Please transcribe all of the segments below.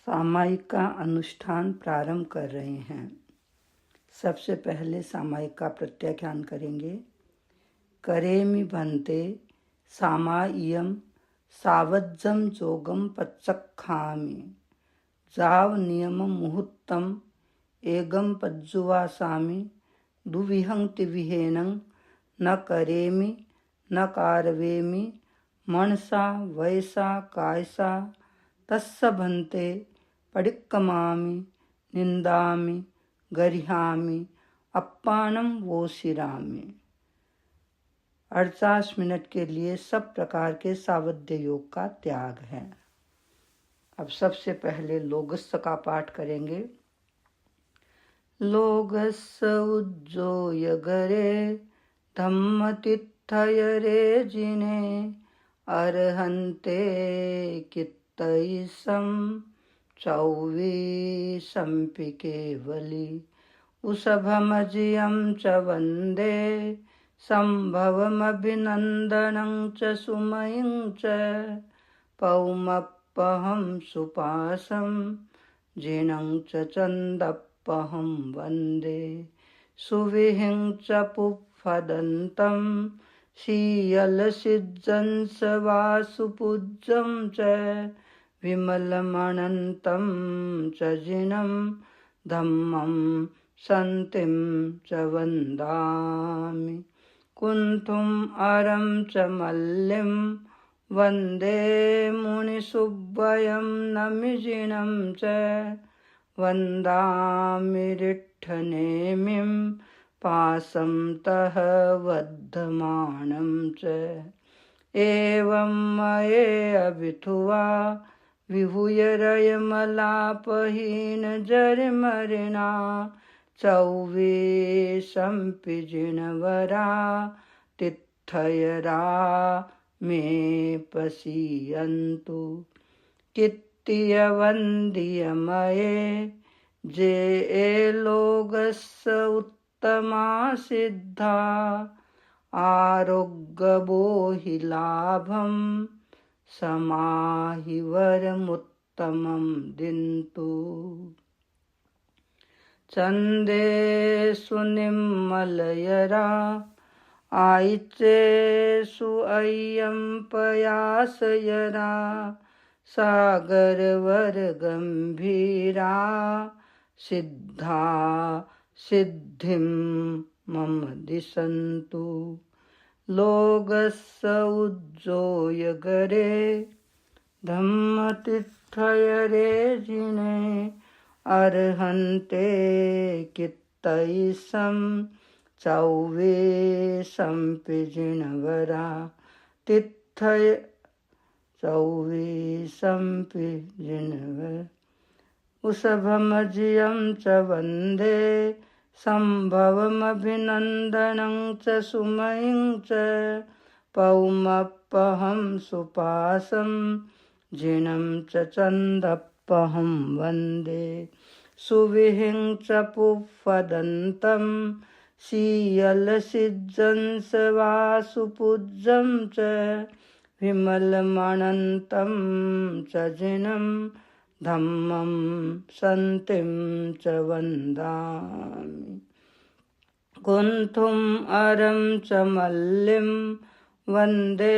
सामायिक का अनुष्ठान प्रारंभ कर रहे हैं। सबसे पहले सामायिक का प्रत्याख्यान करेंगे। करेमि भन्ते सामायियम सावज्जम जोगम पच्चक्खामि जाव नियमम मुहूर्तम एगम पज्जुवासामि दुविहंति विहेनं न करेमि न कारवेमि मनसा वयसा कायसा तस्स भन्ते पडिक्कमामि निंदामि गरिहामि अप्पानम वोशिरामि। 48 मिनट के लिए सब प्रकार के सावध्य योग का त्याग है। अब सबसे पहले लोगस्य का पाठ करेंगे। लोगस्य उज्जोय गरे धम्मतिथयरे जिने अर्हन्ते कित्तैसं चौवीसंपि केवली उषभमजियं च वन्दे सम्भवमभिनन्दनं च सुमयं च पौमप्पहं सुपासं जिनं च चन्दप्पहं वन्दे सुविहिं च पुप्फदन्तं शीयलसिज्जंस वासुपूज्यं च विमलमनन्तं च जिनं धम्मं सन्तिं च वन्दामि कुन्थुम् अरं च मल्लिं वन्दे मुनिसुब्बयं नमिजिनं च वन्दामि रिट्ठनेमिं पासं तः वर्धमानं च एवं मये अभिथुवा विहुयरयमलापहीन जरिमरिणा चौवीसंपि जिनवरा तिथयरा मे पश्यन्तु कित्तियवन्द्यमये जे लोगस्य उत्तमा सिद्धा आरोग्यबोहि लाभं समाहि वरमुत्तमं दिन्तु चन्देषु निम्मलयरा आयिचेषु अय्यं पयासयरा सागरवरगम्भीरा सिद्धा सिद्धिं मम दिशन्तु लोगस्य उज्जोय गरे धम्मतिथयरे जिने अर्हन्ते कित्तैसं चौवीसंपि जिनवरा तिथय चौवीसंपि जिनवर उषभमजियं च वन्दे सम्भवमभिनन्दनं च सुमयं च पौमप्पहं सुपासं जिनं च चन्दप्पहं वन्दे सुविहिं च पुप्फदन्तं शीयलसिज्जंस वासुपूज्यं च विमलमनन्तं च जिनं धम्मं सन्तिं च वन्दामि कुन्थुम् अरं च मल्लिं वन्दे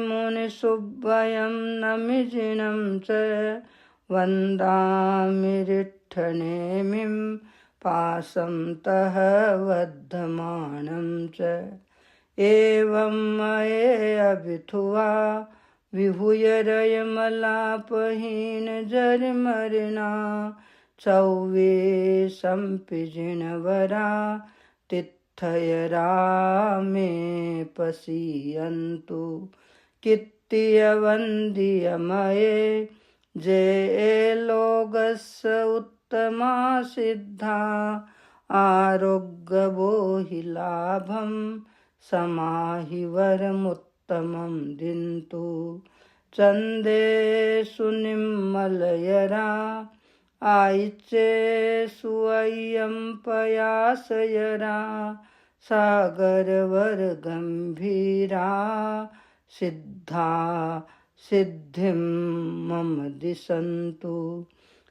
मुनिसुब्बयं नमिजिनं च वन्दामि रिट्ठनेमिं पासं तः वर्धमानं च एवं मये अभिथुवा विहुयरयमलापहीन जरिमरिणा चौवीसंपि जिनवरा तिथयरा मे पश्यन्तु कित्तियवन्द्यमये जे लोगस्य उत्तमा सिद्धा आरोग्यबोहि लाभं समाहि वरमुत्तमं दिन्तु चन्देषु निम्मलयरा आयिचेषु अय्यं पयासयरा सागरवरगम्भीरा सिद्धा सिद्धिं मम दिशन्तु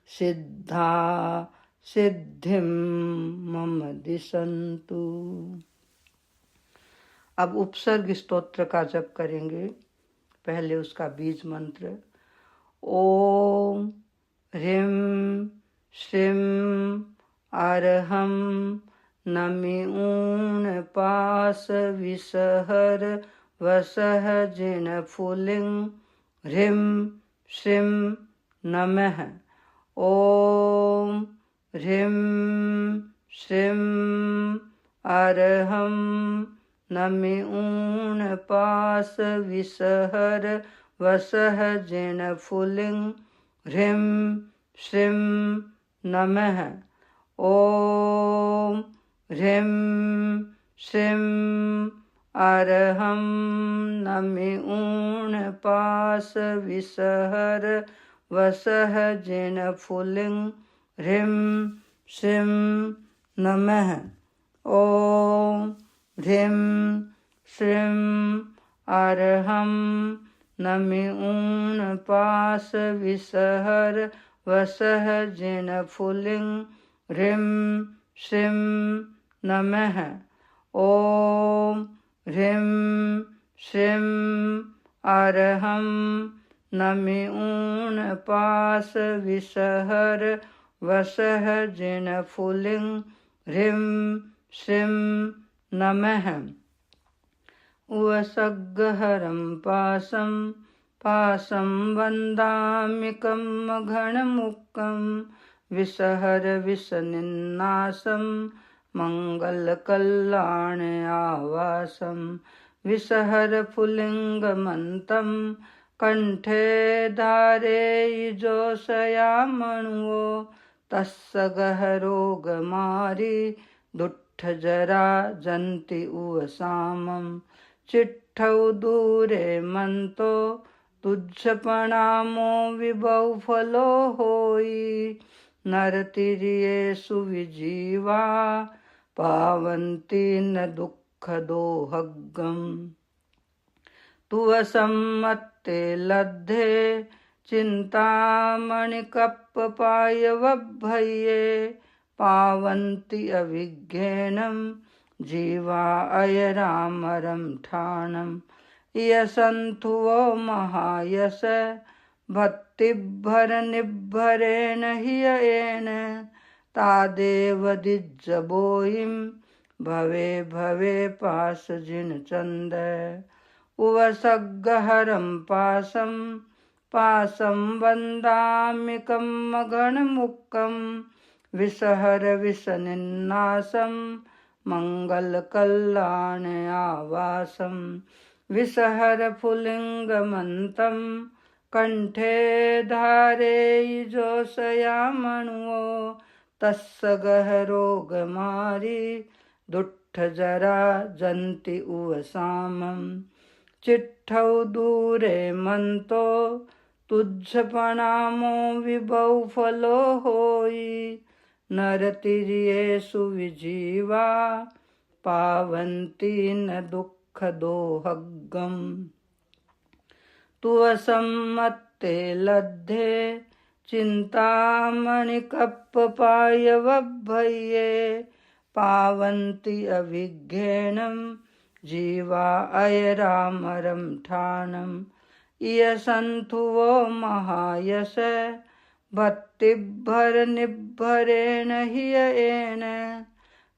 सिद्धा सिद्धिं मम दिशन्तु। अब उपसर्ग स्तोत्र का जप करेंगे। पहले उसका बीज मंत्र ओम ह्रीं श्रीं अरहं नमिऊन पास विसहर वसह जिन फुलिं ह्रीं श्रीं नमः। ओम ह्रीं श्रीं अरहं नमिऊन पास विसहर वसह जिन फुलिं ह्रीं श्रीं नमः। ओम ह्रीं श्रीं अरहं नमिऊन पास विसहर वसह जिन फुलिं ह्रीं श्रीं नमः। ओम ह्रीं श्रीं अरहं नमिऊन पास विसहर वसह जिन फुलिं ह्रीं श्रीं नमः। ओम ह्रीं श्रीं अरहं नमिऊन पास विसहर वसह जिन फुलिं ह्रीं श्रीं नमः। उवसग्गहरं पासं पासं वन्दाम्यकं घनमुक्तं विसहर विसनिन्नासं मङ्गलकल्याण आवासं विसहर फुलिङ्गमन्तं कण्ठे धारयिजोषयामणुवो तस्य गहरोगमारी दुट्ठजरा जन्ति उवसामं चिट्ठौ दूरे मन्तो तुज्जपणामो विभौ फलो होई नरतिर्येषु विजीवा पावन्ति न दुःखदोहग्गम्। तुवसम्मत्ते लद्धे चिन्तामणिकप्पपायवभ्भये पावन्ति अविज्ञेनं जीवा अयरामरं ठाणं यसन्तु वो महायश भक्तिभरनिभरेण हियेन तादेव दिज्जबोयिं भवे भवे पास जिन चंद। उवसग्गहरं पासं पासं वन्दाम्यकं गणमुक्तं विसहर विसनिन्नासं मङ्गलकल्याण आवासं विसहर फुलिङ्गमन्तं कण्ठे धारयिजोषयामणुवो तस्य गहरोगमारी दुट्ठजरा जन्ति उवसामं चिट्ठौ दूरे मन्तो तुज्जपणामो विभौ फलो होई नरतिर्येषु विजीवा पावन्ति न दुःखदोहग्गम्। तुवसम्मत्ते लद्धे चिन्तामणिकप्पपायवभ्भये पावन्ति अविज्ञेनं जीवा अयरामरं ठाणं यसन्तु वो महायश भक्तिभरनिभरेण हियेन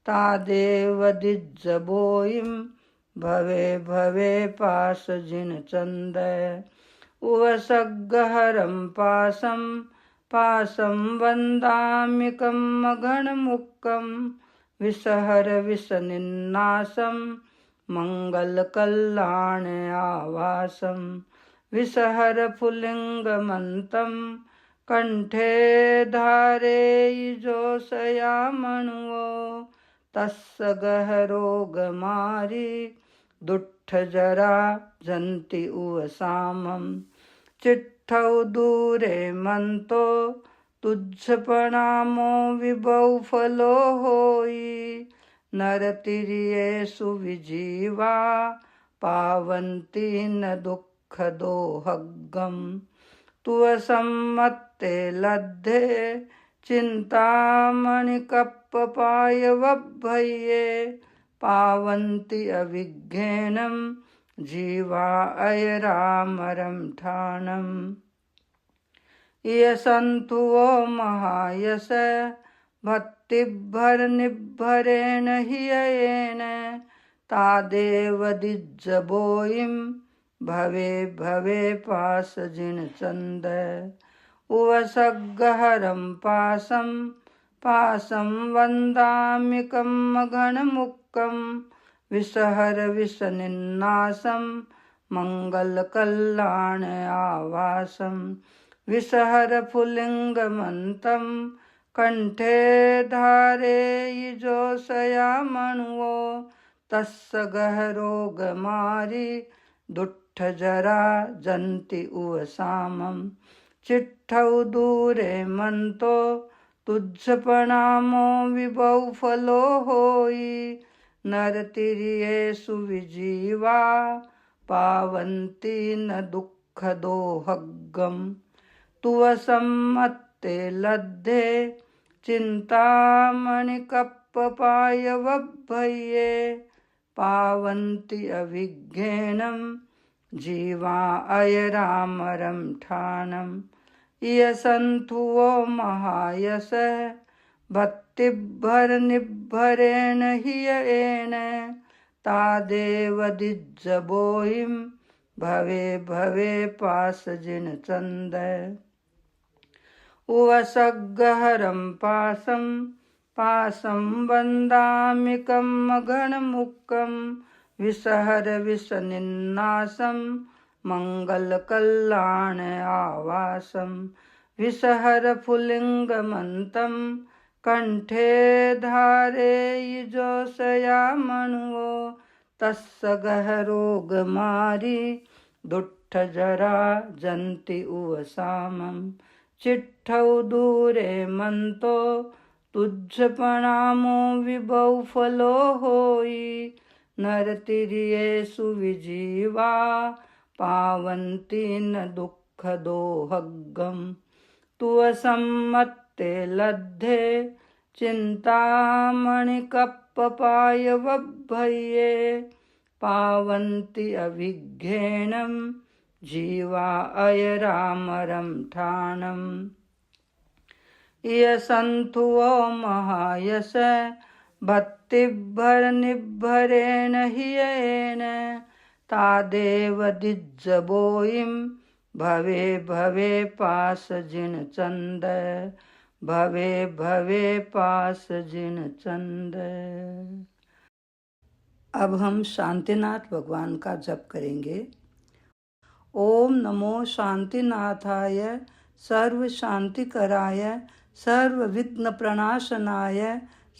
तादेव दिज्जबोयिं भवे भवे पास जिन चंद। उवसग्गहरं पासं पासं वन्दाम्यकं घनमुक्तं विसहर विसनिन्नासं मङ्गलकल्याण आवासं विसहर फुलिङ्गमन्तं कण्ठे धारयिजोषयामणुवो तस्य गहरोगमारी दुट्ठजरा जन्ति उवसामं चिट्ठौ दूरे मन्तो तुज्जपणामो विभौ फलो होई नरतिर्येषु विजीवा पावन्ति न दुःखदोहग्गम्। तुवसम्मत्ते वसमत्ते लद्धे चिन्तामणिकप्पपायवभ्भये पावन्ति अविज्ञेनं जीवा अयरामरं ठाणम् यसन्तु वो महायश भक्तिभरनिर्भरेण हियेन तादेव दिज्जबोयिं भवे भवे पासजिनचन्द उवसगहरं पासं वन्दाम्यकं मघनमुक्कं विसहर विषनिन्नासं मङ्गलकल्याण आवासं विसहर पुल्लिङ्गमन्तं कंठे धारयिजोषयामणुवो तस्य गहरोगमारी दुट्ठजरा जन्ति उवसामं चिट्ठौ दूरे मन्तो तुज्जपणामो विभौ फलो होयि नरतिर्येषु विजीवा पावन्ति न दुःखदोहग्गम् तुवसम्मत्ते लद्धे चिन्तामणिकप्पपायवभ्भये पावन्ति अविज्ञेनं जीवा अयरामरं ठाणम् यसन्तु वो महायश भक्तिभरनिर्भरेण हियेन तादेव दिज्जबोयिं भवे भवे पासजिनचन्द उवसगहरं पासं वन्दाम्यकं मघनमुक्कं विसहर विषनिन्नासं मङ्गलकल्याण आवासं विसहर पुल्लिङ्गमन्तं कंठे धारयिजोषयामणुवो तस्य गहरोगमारी दुट्ठजरा जन्ति उवसामं चिट्ठौ दूरे मन्तो तुज्जपणामो विभौ फलो होयि नरतिर्येषु विजीवा पावन्ति न दुःखदोहग्गम् तुवसम्मत्ते लद्धे चिन्तामणिकप्पपायवभ्भये पावन्ति अविज्ञेनं जीवा अयरामरं ठाणम् यसन्तु वो महायश भक्तिभरनिर्भरेण हियेन तादेव दिज्जबोयिं भवे भवे पासजिनचन्द भवे भवे पासजिनचन्द। अब हम शांतिनाथ भगवान का जप करेंगे। ओम नमो शांतिनाथाय सर्व शांतिकराय सर्व विघ्न प्रणाशनाय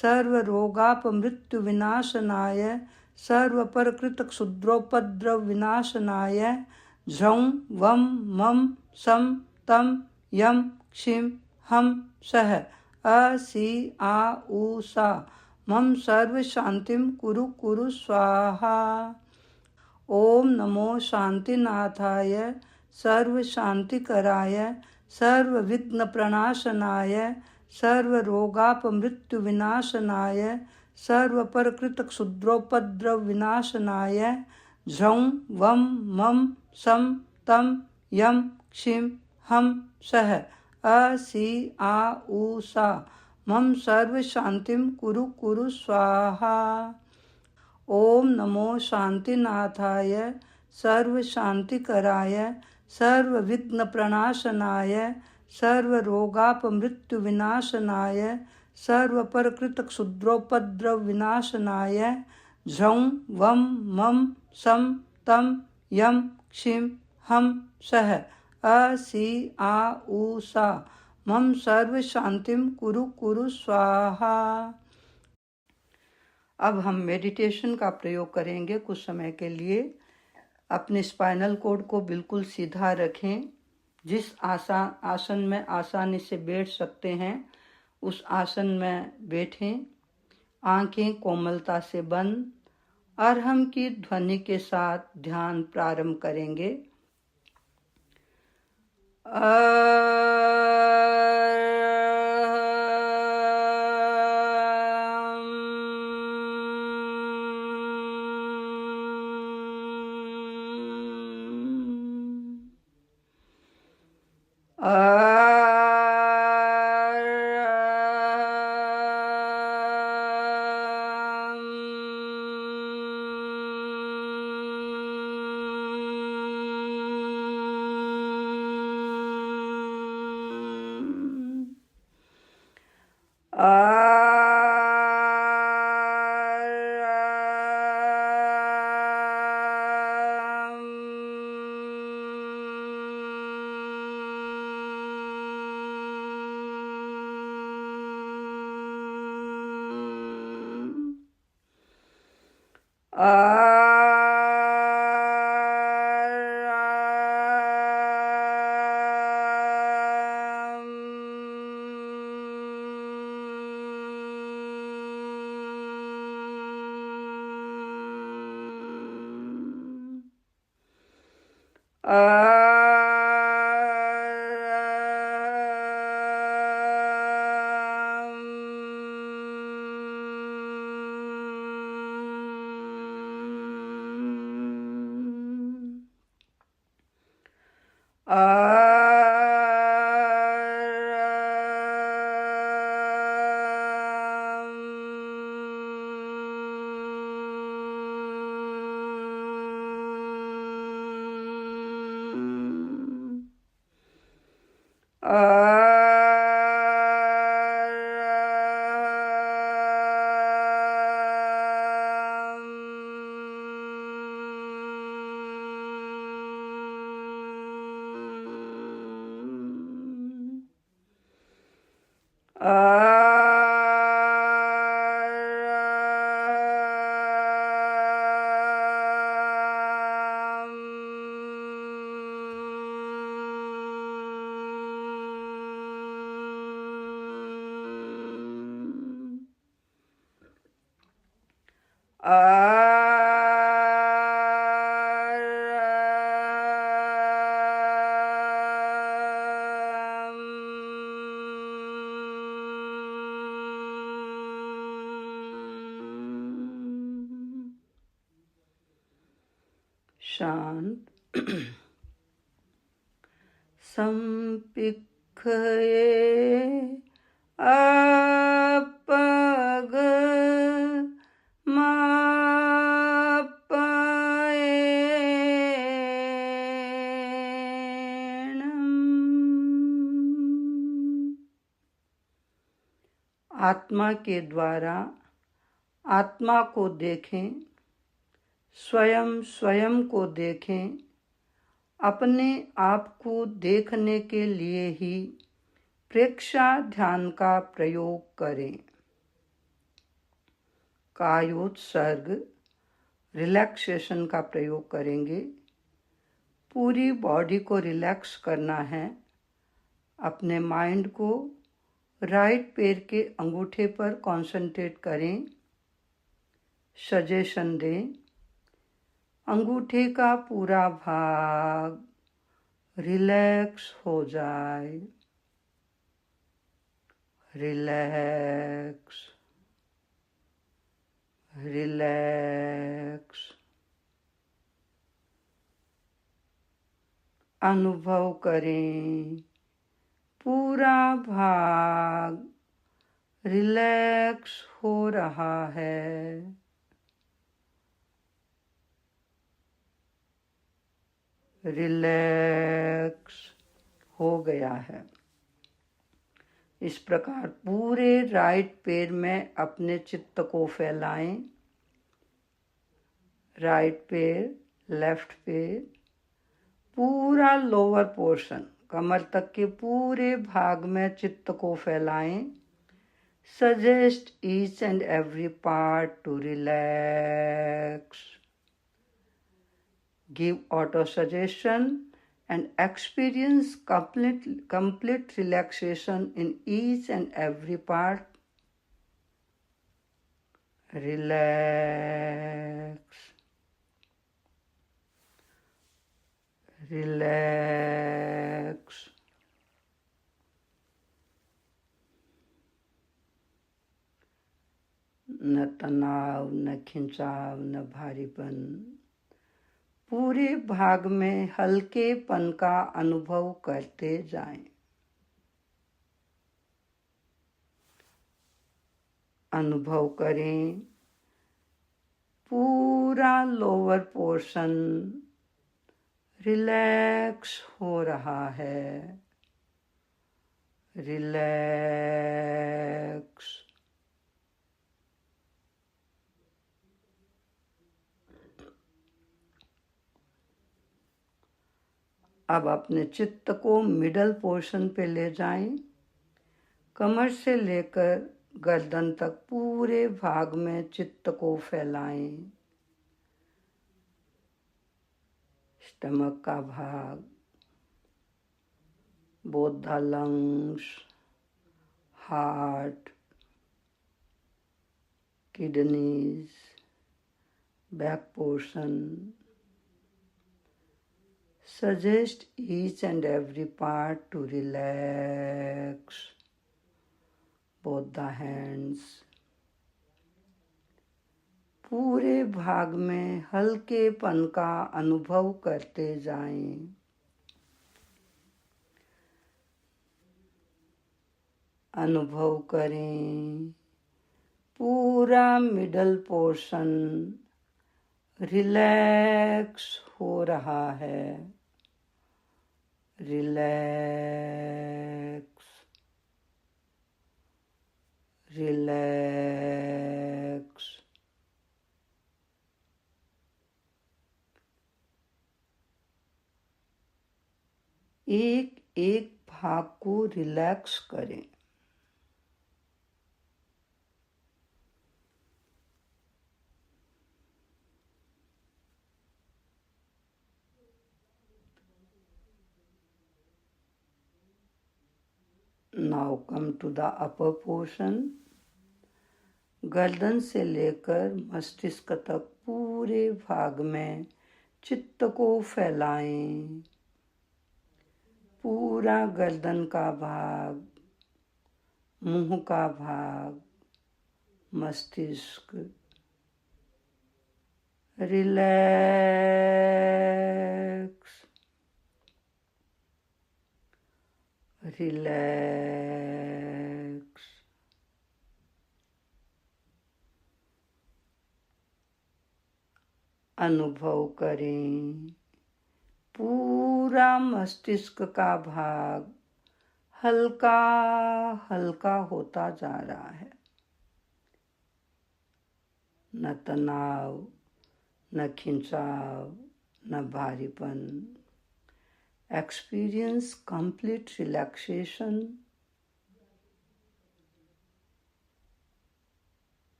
सर्व रोगापमृत्यु विनाशनाय सर्व परकृत क्षुद्रोपद्रव विनाशनाय झं वं मं सं तं यं क्षिं हम सह असि आ उ सा मम सर्व शांतिं कुरु कुरु स्वाहा। ओम नमो शांतिनाथाय सर्व शांतिकराय सर्व विघ्न प्रणाशनाय सर्व रोगापमृत्यु विनाशनाय सर्व परकृत क्षुद्रोपद्रव विनाशनाय झं वं मं सं तं यं क्षिं हम सह असि आ उ सा मम सर्व शांतिं कुरु कुरु स्वाहा। ओम नमो शांतिनाथाय सर्व शांतिकराय सर्व विघ्न प्रणाशनाय सर्व रोगापमृत्यु विनाशनाय सर्व परकृत क्षुद्रोपद्रव विनाशनाय झं वं मं सं तं यं क्षिं हम सह असि आ उ सा मम सर्व शांतिं कुरु कुरु स्वाहा। अब हम मेडिटेशन का प्रयोग करेंगे कुछ समय के लिए। अपने स्पाइनल कॉर्ड को बिल्कुल सीधा रखें। जिस आसन में आसानी से बैठ सकते हैं उस आसन में बैठें। आंखें कोमलता से बंद। अरहम की ध्वनि के साथ ध्यान प्रारंभ करेंगे। शांत संपिखये अपग आत्मा के द्वारा आत्मा को देखें, स्वयं स्वयं को देखें। अपने आप को देखने के लिए ही प्रेक्षा ध्यान का प्रयोग करें। कायोत्सर्ग रिलैक्सेशन का प्रयोग करेंगे। पूरी बॉडी को रिलैक्स करना है। अपने माइंड को राइट पैर के अंगूठे पर कंसंट्रेट करें। सजेशन दें, अंगूठे का पूरा भाग रिलैक्स हो जाए। Relax, relax. अनुभव करें, पूरा भाग रिलैक्स हो रहा है। रिलैक्स हो गया है। इस प्रकार पूरे राइट पैर में अपने चित्त को फैलाएं। राइट पैर, लेफ्ट पैर, पूरा लोअर पोर्शन कमर तक के पूरे भाग में चित्त को फैलाएं। Suggest each and every part two relax. Give auto suggestion and experience complete relaxation in each and every part. Relax, relax. न तनाव, न खिंचाव, न भारीपन। पूरे भाग में हल्केपन का अनुभव करते जाएं। अनुभव करें, पूरा लोअर पोर्शन रिलैक्स हो रहा है। रिलैक्स, अब अपने चित्त को मिडल पोर्शन पे ले जाएं। कमर से लेकर गर्दन तक पूरे भाग में चित्त को फैलाएं। स्टमक का भाग, both the lungs, heart, kidneys, back portion. Suggest each and every part to relax. Both the hands. पूरे भाग में हल्केपन का अनुभव करते जाएं। अनुभव करें पूरा मिडल पोर्शन रिलैक्स हो रहा है। Relax, relax. एक एक भाग को रिलैक्स करें। Now come to the upper portion. गर्दन से लेकर मस्तिष्क तक पूरे भाग में चित्त को फैलाएं। पूरा गर्दन का भाग, मुंह का भाग, मस्तिष्क। Relax, relax. अनुभव करें पूरा मस्तिष्क का भाग हल्का हल्का होता जा रहा है। न तनाव, न खिंचाव, न भारीपन। Experience complete relaxation.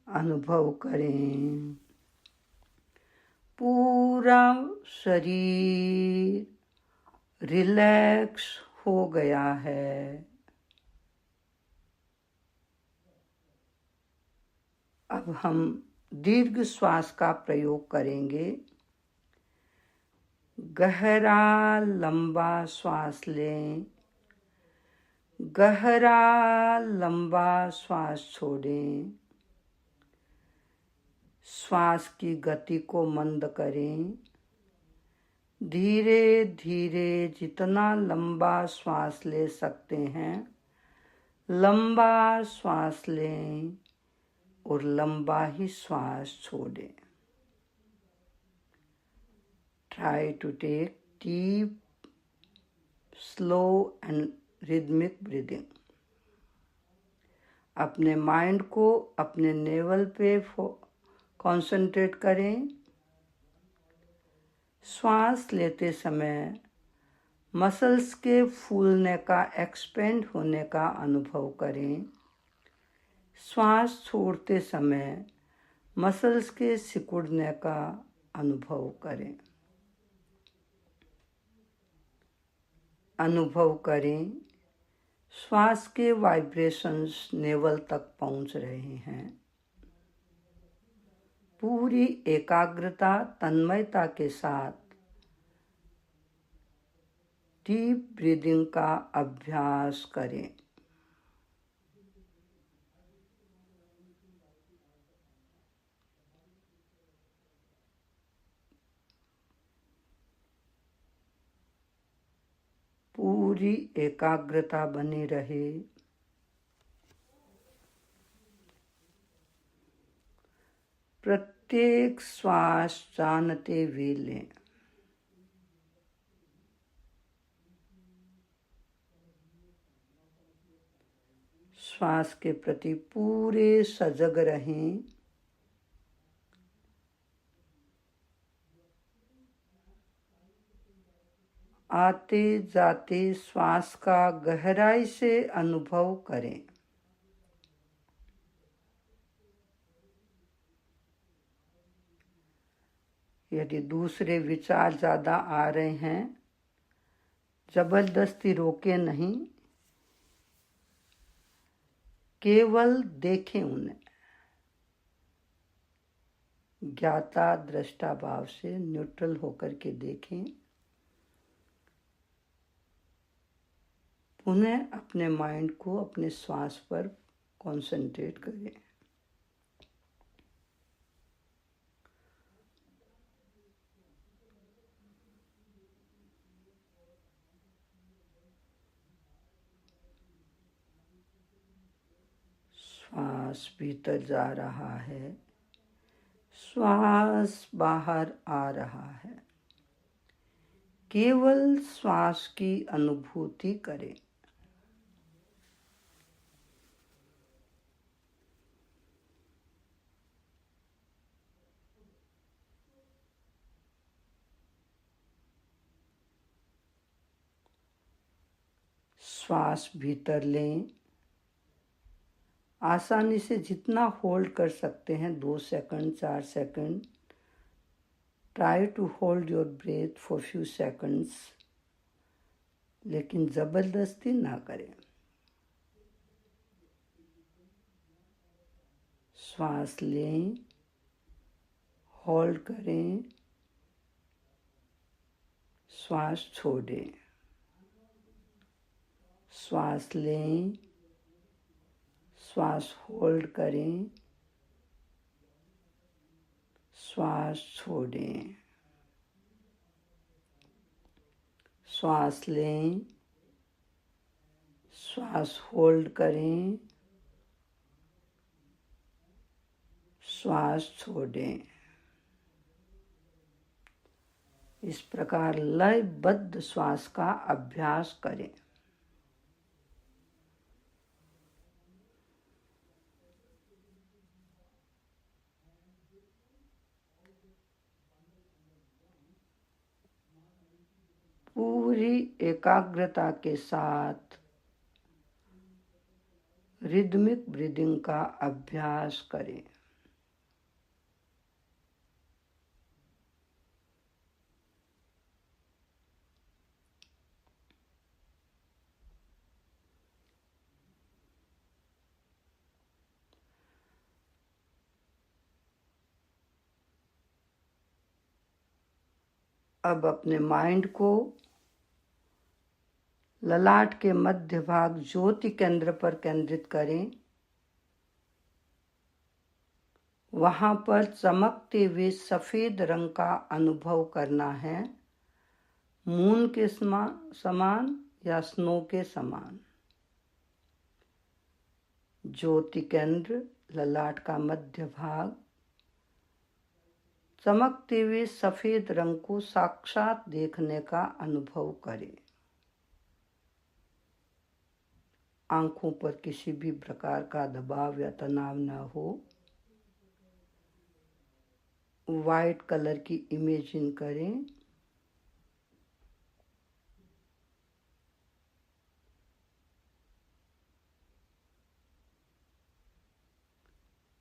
अनुभव करें पूरा शरीर रिलैक्स हो गया है। अब हम दीर्घ श्वास का प्रयोग करेंगे। गहरा लंबा श्वास लें, गहरा लंबा श्वास छोड़ें। श्वास की गति को मंद करें। धीरे धीरे जितना लंबा श्वास ले सकते हैं लंबा श्वास लें और लंबा ही श्वास छोड़ें। Try to take deep, slow and rhythmic breathing. अपने माइंड को अपने नेवल पे कंसंट्रेट करें। श्वास लेते समय मसल्स के फूलने का, एक्सपेंड होने का अनुभव करें। श्वास छोड़ते समय मसल्स के सिकुड़ने का अनुभव करें। अनुभव करें श्वास के वाइब्रेशंस नेवल तक पहुंच रहे हैं। पूरी एकाग्रता, तन्मयता के साथ डीप ब्रीदिंग का अभ्यास करें। पूरी एकाग्रता बनी रहे। प्रत्येक श्वास जानते हुए लें। श्वास के प्रति पूरे सजग रहें। आते जाते श्वास का गहराई से अनुभव करें। यदि दूसरे विचार ज़्यादा आ रहे हैं, जबरदस्ती रोके नहीं, केवल देखें उन्हें। ज्ञाता दृष्टा भाव से न्यूट्रल होकर के देखें। पुनः अपने माइंड को अपने श्वास पर कंसंट्रेट करें। श्वास भीतर जा रहा है, श्वास बाहर आ रहा है। केवल श्वास की अनुभूति करें। श्वास भीतर लें। आसानी से जितना होल्ड कर सकते हैं, 2 second, 4 second. Try to hold your breath for few seconds, लेकिन जबरदस्ती ना करें। श्वास लें, होल्ड करें, श्वास छोड़ें। श्वास लें, श्वास होल्ड करें, श्वास छोड़ें। श्वास लें, श्वास होल्ड करें, श्वास छोड़ें। इस प्रकार लयबद्ध श्वास का अभ्यास करें। पूरी एकाग्रता के साथ रिदमिक ब्रीदिंग का अभ्यास करें। अब अपने माइंड को ललाट के मध्य भाग ज्योति केंद्र पर केंद्रित करें। वहां पर चमकते हुए सफेद रंग का अनुभव करना है, मून के समान या स्नो के समान। ज्योति केंद्र, ललाट का मध्य भाग, चमकते हुए सफेद रंग को साक्षात देखने का अनुभव करें। आंखों पर किसी भी प्रकार का दबाव या तनाव न हो। वाइट कलर की इमेजिन करें।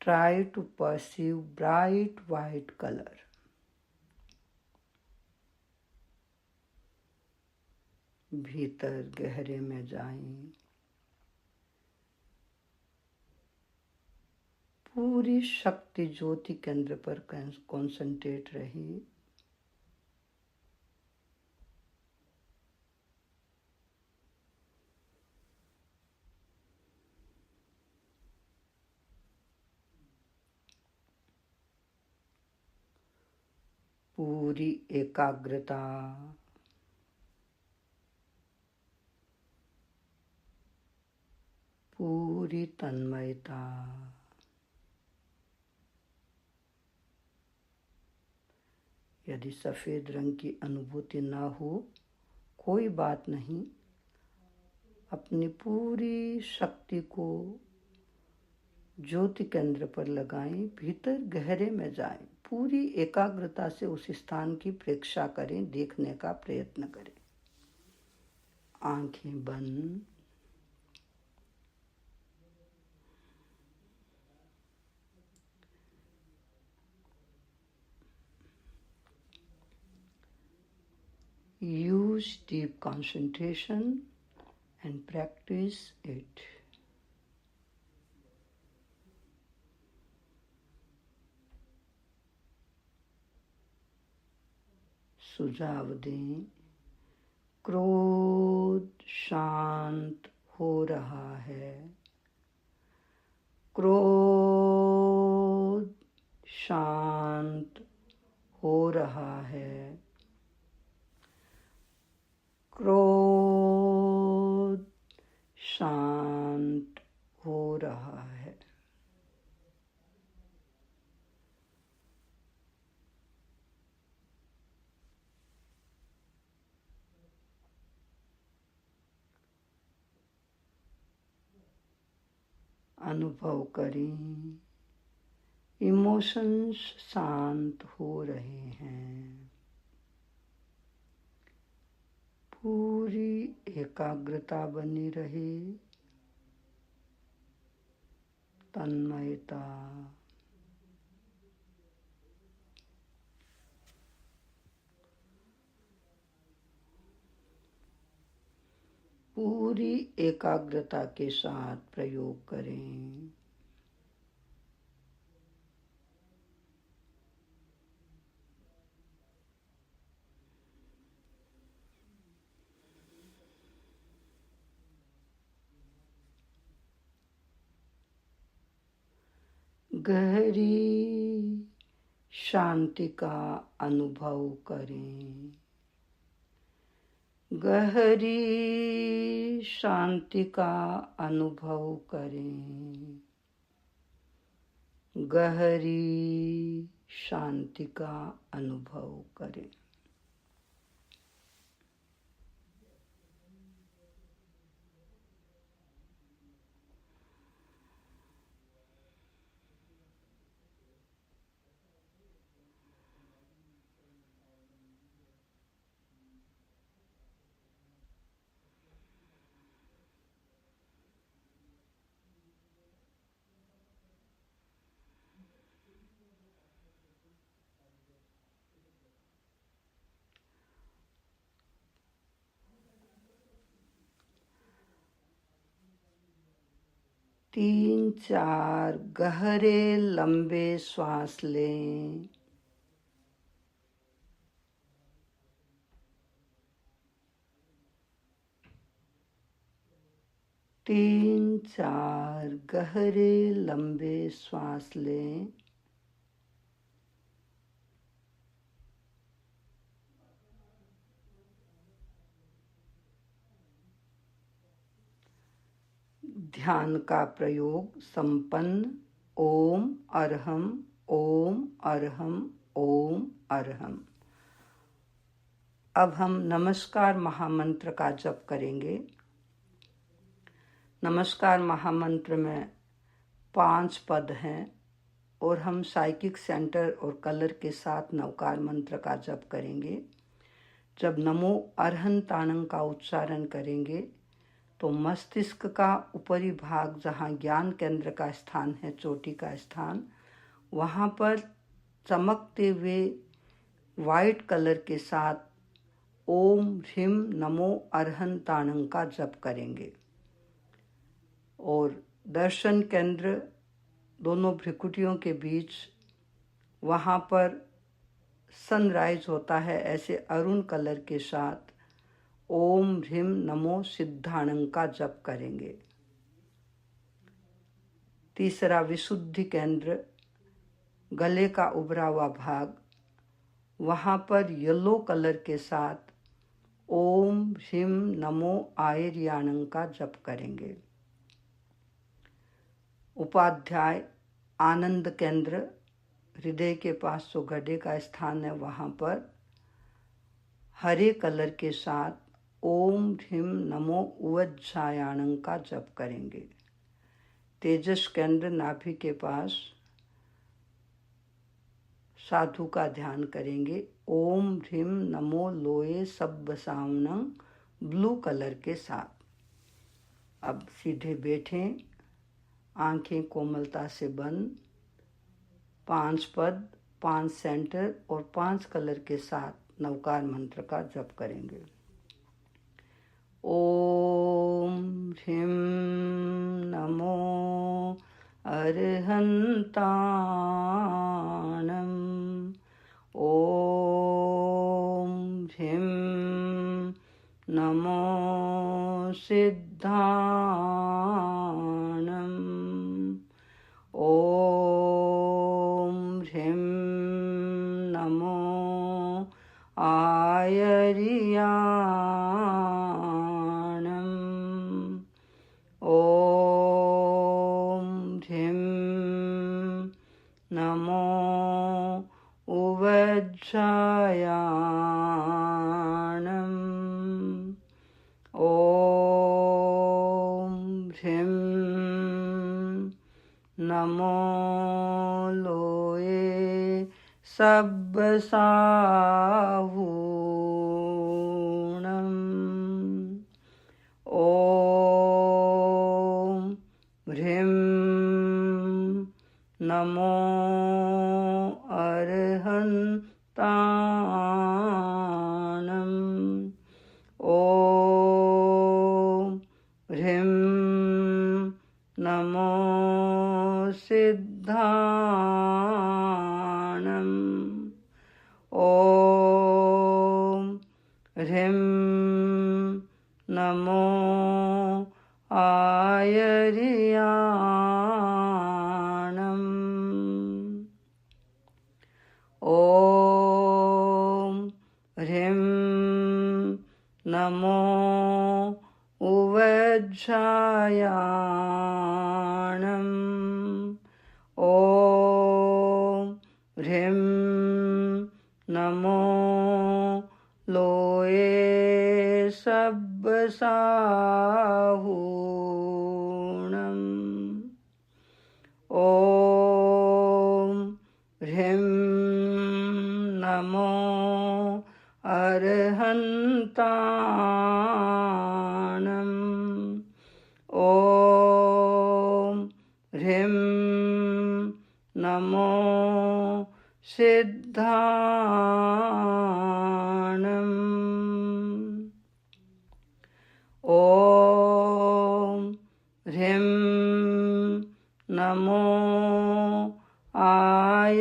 Try to perceive bright white color. भीतर गहरे में जाएं। पूरी शक्ति ज्योति केंद्र पर कंसंट्रेट रहे। पूरी एकाग्रता, पूरी तन्मयता। यदि सफेद रंग की अनुभूति ना हो, कोई बात नहीं। अपनी पूरी शक्ति को ज्योति केंद्र पर लगाएं, भीतर गहरे में जाएं, पूरी एकाग्रता से उस स्थान की प्रेक्षा करें, देखने का प्रयत्न करें। आंखें बंद। Use deep concentration and practice it. सुझाव दें, क्रोध शांत हो रहा है, क्रोध शांत हो रहा है, क्रोध शांत हो रहा है। अनुभव करें, इमोशंस शांत हो रहे हैं। पूरी एकाग्रता बनी रहे, तन्मयता। पूरी एकाग्रता के साथ प्रयोग करें। गहरी शांति का अनुभव करें, गहरी शांति का अनुभव करें, गहरी शांति का अनुभव करें। तीन चार गहरे लंबे श्वास लें। तीन चार गहरे लंबे श्वास लें। ध्यान का प्रयोग संपन्न। ओम अरहम, ओम अरहम, ओम अरहम। अब हम नमस्कार महामंत्र का जप करेंगे। नमस्कार महामंत्र में 5 पद हैं और हम साइकिक सेंटर और कलर के साथ नवकार मंत्र का जप करेंगे। जब नमो अरहंताणं का उच्चारण करेंगे तो मस्तिष्क का ऊपरी भाग, जहाँ ज्ञान केंद्र का स्थान है, चोटी का स्थान, वहाँ पर चमकते हुए वाइट कलर के साथ ओम ह्रीम नमो अरहंताणं का जप करेंगे। और दर्शन केंद्र दोनों भ्रिकुटियों के बीच, वहाँ पर सनराइज होता है ऐसे अरुण कलर के साथ ओम ह्रीम नमो सिद्धाणं का जप करेंगे। तीसरा विशुद्धि केंद्र, गले का उभरा हुआ भाग, वहाँ पर येलो कलर के साथ ओम ह्रीम नमो आयर्याणं का जप करेंगे। उपाध्याय आनंद केंद्र, हृदय के पास जो गड्ढे का स्थान है, वहाँ पर हरे कलर के साथ ओम ह्रीम नमो उवज्जायाणं का जप करेंगे। तेजस केंद्र नाभि के पास साधु का ध्यान करेंगे। ओम ह्रीम नमो लोए सब्बसावनं ब्लू कलर के साथ। अब सीधे बैठें, आंखें कोमलता से बंद, 5 पद, 5 सेंटर और 5 कलर के साथ नवकार मंत्र का जप करेंगे। ओम ह्रीम नमो अरहन्ताणं। ओम ह्रीम नमो सिद्धाणं। ओम ह्रीम नमो आयर्याणं। ओम ह्रीम नमो उवज्जायाणं। ओम ह्रीम नमो लोए सब्बसाहूणं। ओम ह्रीम नमो अरहन्ताणं। ओम ह्रीम नमो सिद्धाणं। ओम ह्रीम नमो आयर्याणं। ओम ह्रीम नमो उवज्जायाणं। ओम ह्रीम नमो लोए सब्बसाहूणं। ओम ह्रीम नमो अरहन्ताणं। ओम ह्रीम नमो सिद्धाणं। ओम ह्रीम नमो आयर्याणं।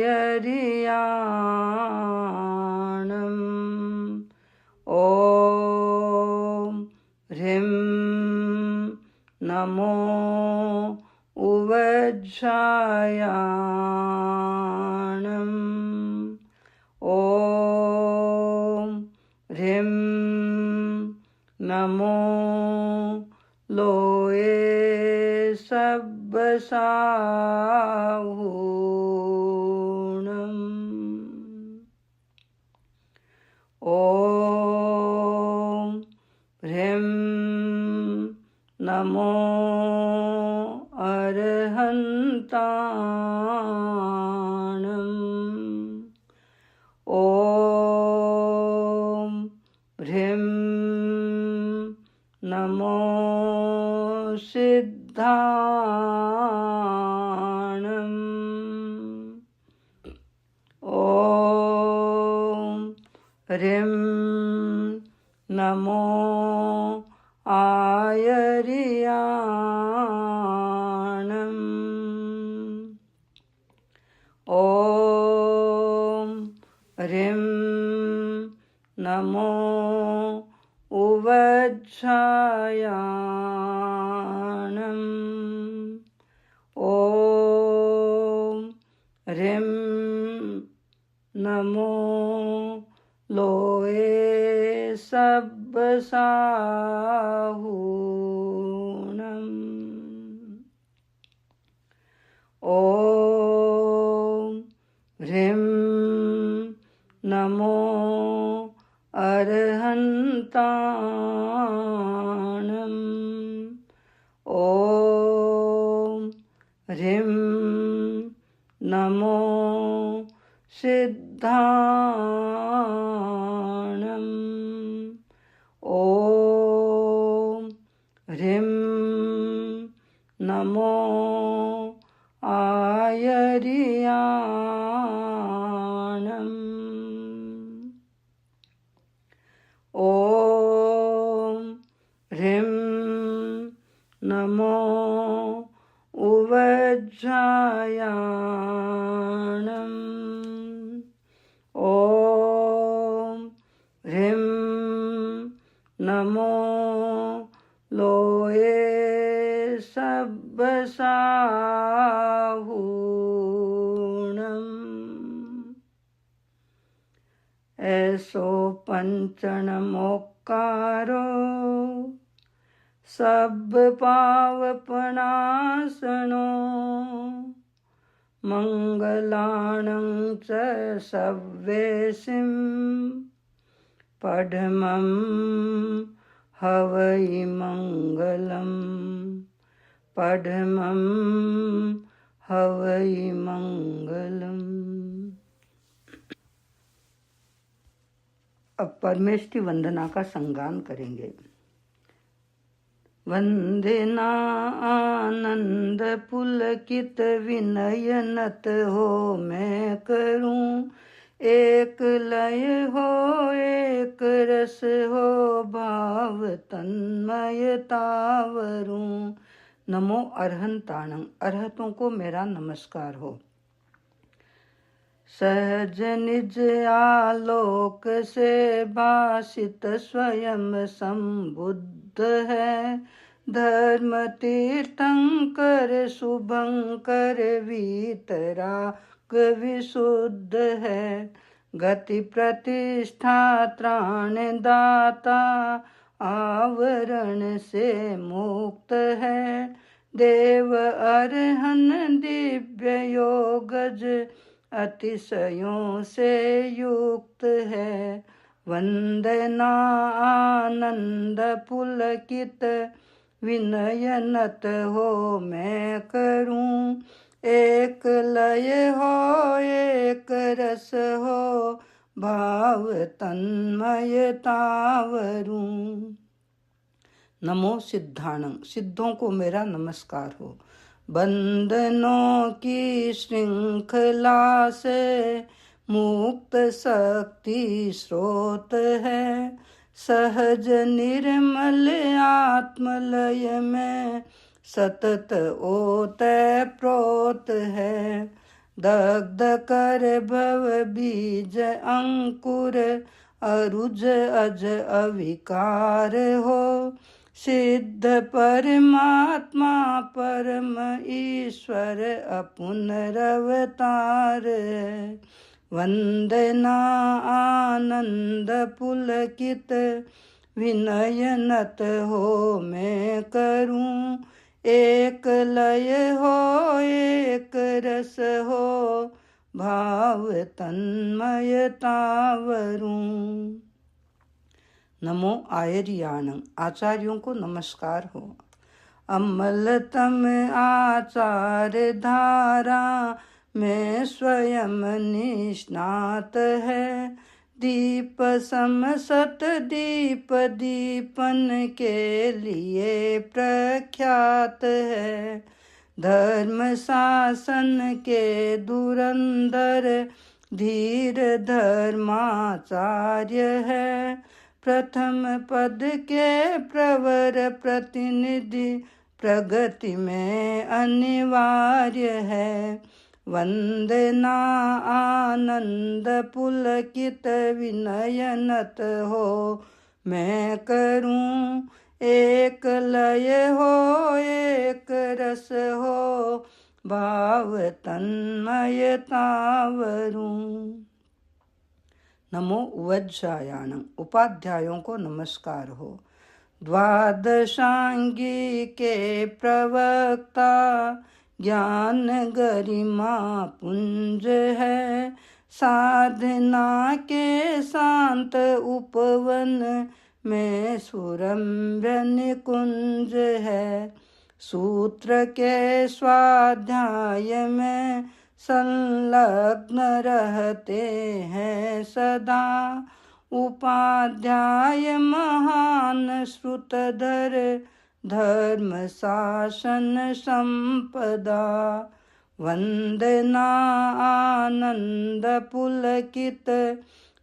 ओम ह्रीम नमो उवज्जायाणं। ओम ह्रीम नमो लोए सब्बसाहूणं। ओम ह्रीम नमो अरहन्ताणं। ओम ह्रीम नमो सिद्धाणं। ओम ह्रीम नमो आयर्याणं। ओम ह्रीम नमो उवज्जायाणं। ओम ह्रीम नमो लोए सब्बसाहूणं। ओम ह्रीम नमो अरहन्ताणं। ओम सिद्धाणम्। ॐ ह्रीं नमो आयर्याणम्। ॐ ह्रीं नमो उवज्जायाणम्। ॐ ह्रीं नमो लोये सब्बसाहूणम्। ऐसो पंचणमोक्कारो सब पावपनासनो। मंगलाणं च सव्वेसिं पढमं हवै मंगलम्। पढमं हवै मंगलम्। अब परमेश की वंदना का संगान करेंगे। वंदना आनंद पुलकित विनय नत हो मैं करूं। एक लय हो एक रस हो भाव तन्मयतावरूं। नमो अरहंताणं, अरहतों को मेरा नमस्कार हो। सहज निज आलोक से भासित स्वयं संबुद्ध है। धर्म तीर्थंकर शुभंकर वीतराग विशुद्ध है। गति प्रतिष्ठा त्राण दाता आवरण से मुक्त है। देव अरहन दिव्य योगज अतिशयों से युक्त है। वंदना आनंद पुलकित विनय नत हो मैं करूं। एक लय हो एक रस हो भाव तन्मयतावरूं। नमो सिद्धाणं, सिद्धों को मेरा नमस्कार हो। बंधनों की श्रृंखला से मुक्त शक्ति स्रोत है। सहज निर्मल आत्मलय में सतत ओतै प्रोत है। दग्ध कर भव बीज अंकुर अरुज अज अविकार हो। सिद्ध परमात्मा परम ईश्वर अपुनरवतार। वंदना आनंद पुलकित विनय नत हो मैं करूं। एक लय हो एक रस हो भाव तन्मयतावरूं। नमो आयर्याणं, आचार्यों को नमस्कार हो। अमलतम आचार धारा में स्वयं निष्णात है। दीप समसत दीप दीपन के लिए प्रख्यात है। धर्म शासन के धुरंधर धीर धर्माचार्य है। प्रथम पद के प्रवर प्रतिनिधि प्रगति में अनिवार्य है। वंदना आनंद पुलकित विनय नत हो मैं करूं। एक लय हो एक रस हो भाव तन्मयतावरूं। नमो उवज्जायाणं, उपाध्यायों को नमस्कार हो। द्वादशांगी के प्रवक्ता ज्ञान गरिमा पुंज है। साधना के शांत उपवन में सुरम्य निकुंज है। सूत्र के स्वाध्याय में संलग्न रहते हैं सदा। उपाध्याय महान श्रुतधर धर्म शासन संपदा। वंदना आनंद पुलकित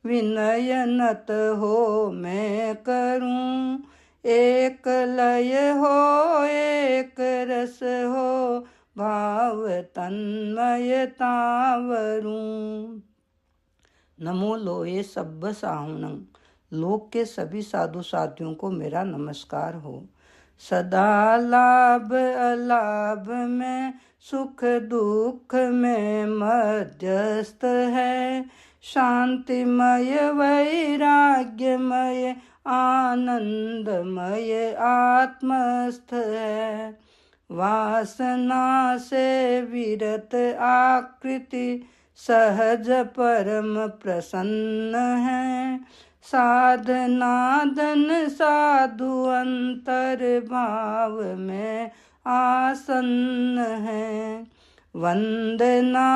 विनय नत हो मैं करूं। एक लय हो एक रस हो भाव तन्मयता वरूं। नमो लोये सब्ब साहुणं। लोक के सभी साधु साथियों को मेरा नमस्कार हो। सदा लाभ अलाभ में सुख दुख में मध्यस्थ है। शांतिमय वैराग्यमय आनंदमय आत्मस्थ है। वासना से विरत आकृति सहज परम प्रसन्न है। साधना धन साधु अंतर भाव में आसन्न है। वंदना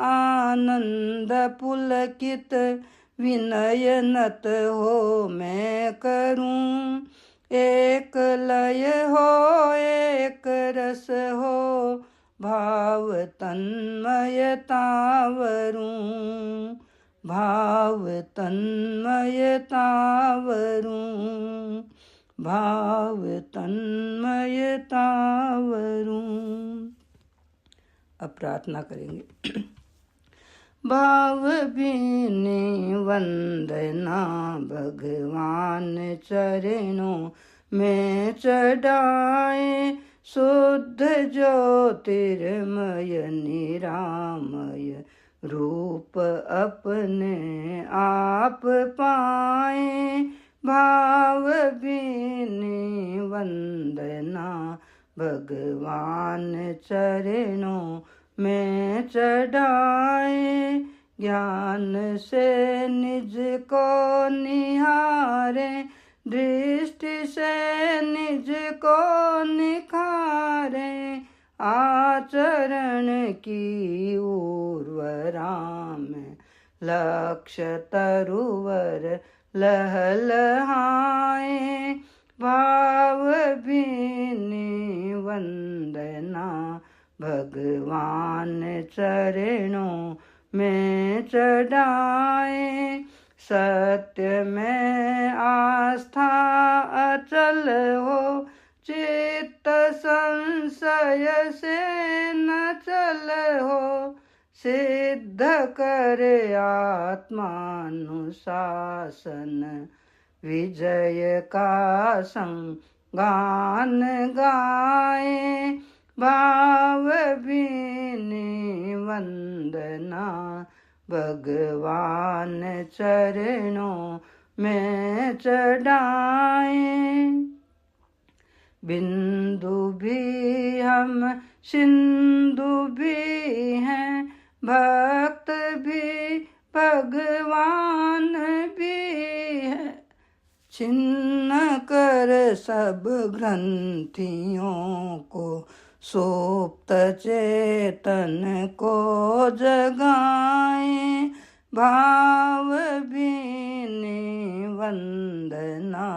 आनंद पुलकित विनय नत हो मैं करूं। एक लय हो एक रस हो भाव तन्मयता वरूं। भाव तन्मयता वरूं। भाव तन्मयता वरूं। अब प्रार्थना करेंगे। भाव भीनी वंदना भगवान चरणों में चढ़ाए। शुद्ध ज्योतिर्मय निरामय रूप अपने आप पाए। भाव भीनी वंदना भगवान चरणों में चढ़ाए। ज्ञान से निज को निहारे। दृष्टि से निज को निखारे। आचरण की उर्वरा में लक्ष्य तरुवर लहलहाए। भाव भीनी वंदना भगवान चरणों में चढ़ाए। सत्य में आस्था अचल हो। चित्त संशय से न चल हो। सिद्ध कर आत्मानुशासन। विजय का संगान गाए। भाव भीनी वंदना भगवान चरणों में चढ़ाए। बिंदु भी हम सिंधु भी हैं। भक्त भी भगवान भी है। छिन्न कर सब ग्रंथियों को सुप्त चेतन को जगाए। भाव भीनी वंदना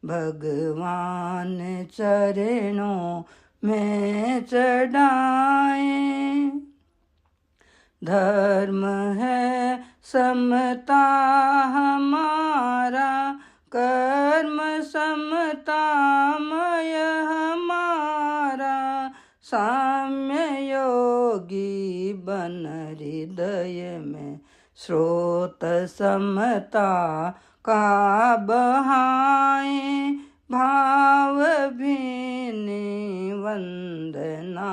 भगवान चरणों में चढ़ाए। धर्म है समता हमारा। कर्म समतामय हमारा। साम्य योगी बन हृदय में। स्रोत समता का बहाए। भाव भीनी वंदना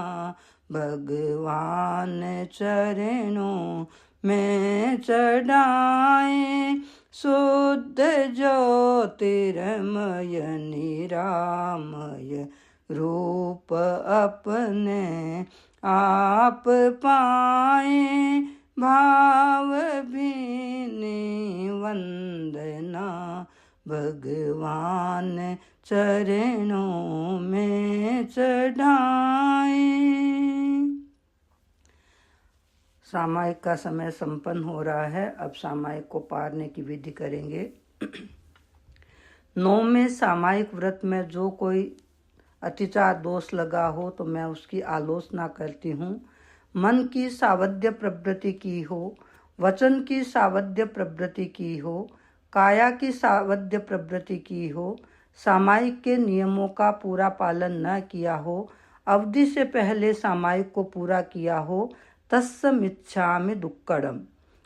भगवान चरणों में चढ़ाए। शुद्ध ज्योतिर्मय निरामय रूप अपने आप पाए। भाव भीनी वंदना भगवान चरणों में चढ़ाए। सामायिक का समय संपन्न हो रहा है। अब सामायिक को पारने की विधि करेंगे। 9 में सामायिक व्रत में जो कोई अतिचार दोष लगा हो तो मैं उसकी आलोचना करती हूँ। मन की सावध्य प्रवृत्ति की हो, वचन की सावध्य प्रवृत्ति की हो, काया की सावध्य प्रवृत्ति की हो, सामायिक के नियमों का पूरा पालन न किया हो, अवधि से पहले सामायिक को पूरा किया हो, तस्मिच्छामि दुक्कडम,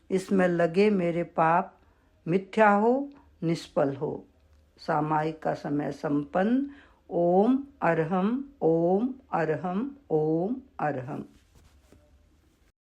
इसमें लगे मेरे पाप मिथ्या हो, निष्फल हो। सामायिक का समय संपन्न। ओम अरहम, ओम अरहम, ओम अरहम।